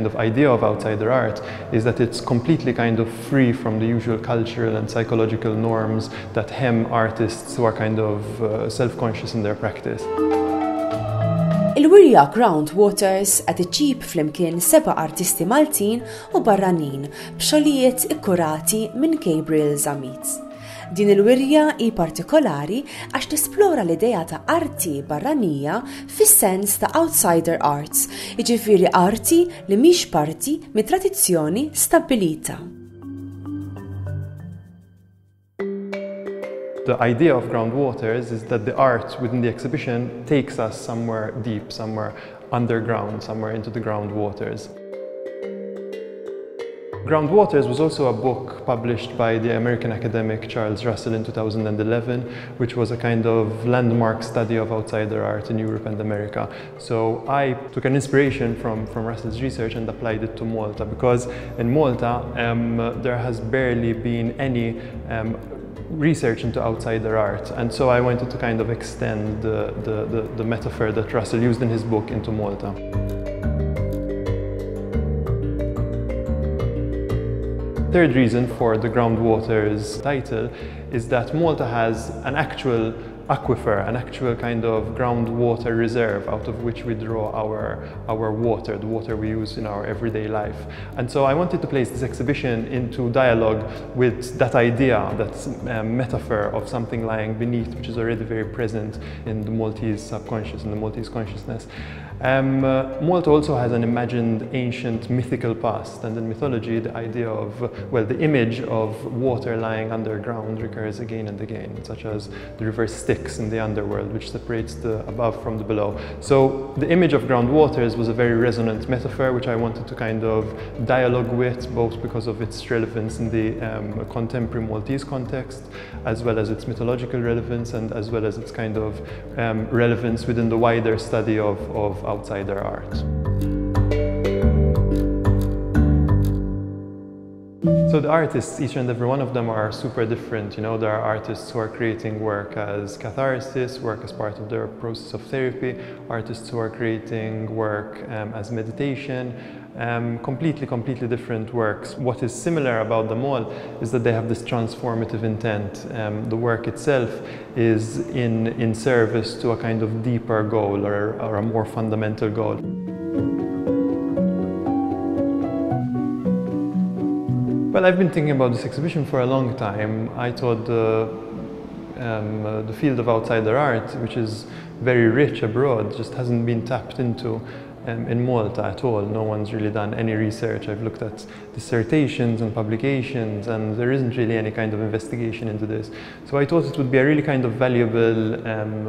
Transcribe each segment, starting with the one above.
kind of idea of outsider art is that it's completely kind of free from the usual cultural and psychological norms that hem artists who are kind of self-conscious in their practice. Il-wirja Groundwaters qed iġġib flimkien seba artisti Maltin u barranin b'xogħlijiet ikkurati minn Gabriel Zammit. Din il-wirja hi partikulari għax tesplora l-idea ta' arti barranija fis-sens ta' outsider arts, jiġifieri arti li mhix parti mit-tradizzjoni stabbilita. The idea of Groundwaters is that the art within the exhibition takes us somewhere deep, somewhere underground, somewhere into the groundwaters. Groundwaters was also a book published by the American academic Charles Russell in 2011, which was a kind of landmark study of outsider art in Europe and America. So I took an inspiration from Russell's research and applied it to Malta, because in Malta there has barely been any research into outsider art, and so I wanted to kind of extend the metaphor that Russell used in his book into Malta. Third reason for the Groundwaters title is that Malta has an actual aquifer, an actual kind of groundwater reserve out of which we draw our water, the water we use in our everyday life. And so I wanted to place this exhibition into dialogue with that idea, that metaphor of something lying beneath, which is already very present in the Maltese subconscious, in the Maltese consciousness. Malta also has an imagined ancient mythical past, and in mythology the idea of, well, the image of water lying underground recurs again and again, such as the river Styx in the underworld, which separates the above from the below. So the image of groundwaters was a very resonant metaphor which I wanted to kind of dialogue with, both because of its relevance in the contemporary Maltese context, as well as its mythological relevance, and as well as its kind of relevance within the wider study of outsider art. So the artists, each and every one of them are super different. You know, there are artists who are creating work as catharsis, work as part of their process of therapy, artists who are creating work as meditation, completely different works. What is similar about them all is that they have this transformative intent. The work itself is in service to a kind of deeper goal, or a more fundamental goal. Well, I've been thinking about this exhibition for a long time. I thought the field of outsider art, which is very rich abroad, just hasn't been tapped into in Malta at all. No one's really done any research. I've looked at dissertations and publications, and there isn't really any kind of investigation into this. So I thought it would be a really kind of valuable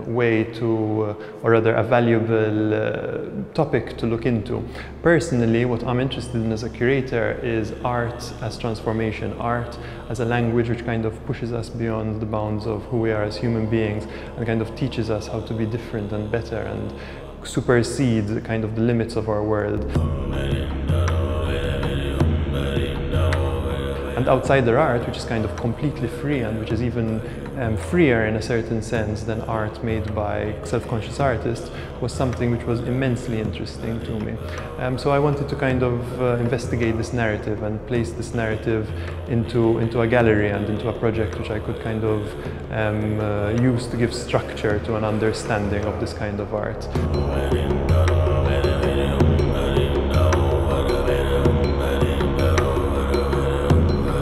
way to, or rather a valuable topic to look into. Personally, what I'm interested in as a curator is art as transformation, art as a language which kind of pushes us beyond the bounds of who we are as human beings, and kind of teaches us how to be different and better, and supersede kind of the limits of our world. And outsider art, which is kind of completely free, and which is even freer in a certain sense than art made by self-conscious artists, was something which was immensely interesting to me. So I wanted to kind of investigate this narrative and place this narrative into a gallery and into a project which I could kind of use to give structure to an understanding of this kind of art.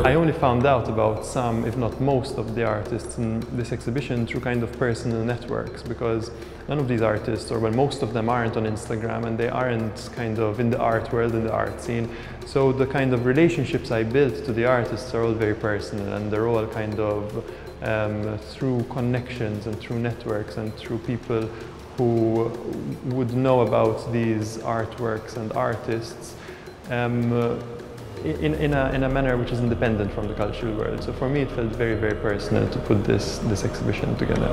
I only found out about some, if not most, of the artists in this exhibition through kind of personal networks, because none of these artists, or well, most of them aren't on Instagram, and they aren't kind of in the art world, in the art scene. So the kind of relationships I built to the artists are all very personal, and they're all kind of through connections and through networks and through people who would know about these artworks and artists in a manner which is independent from the cultural world. So for me it felt very personal to put this exhibition together.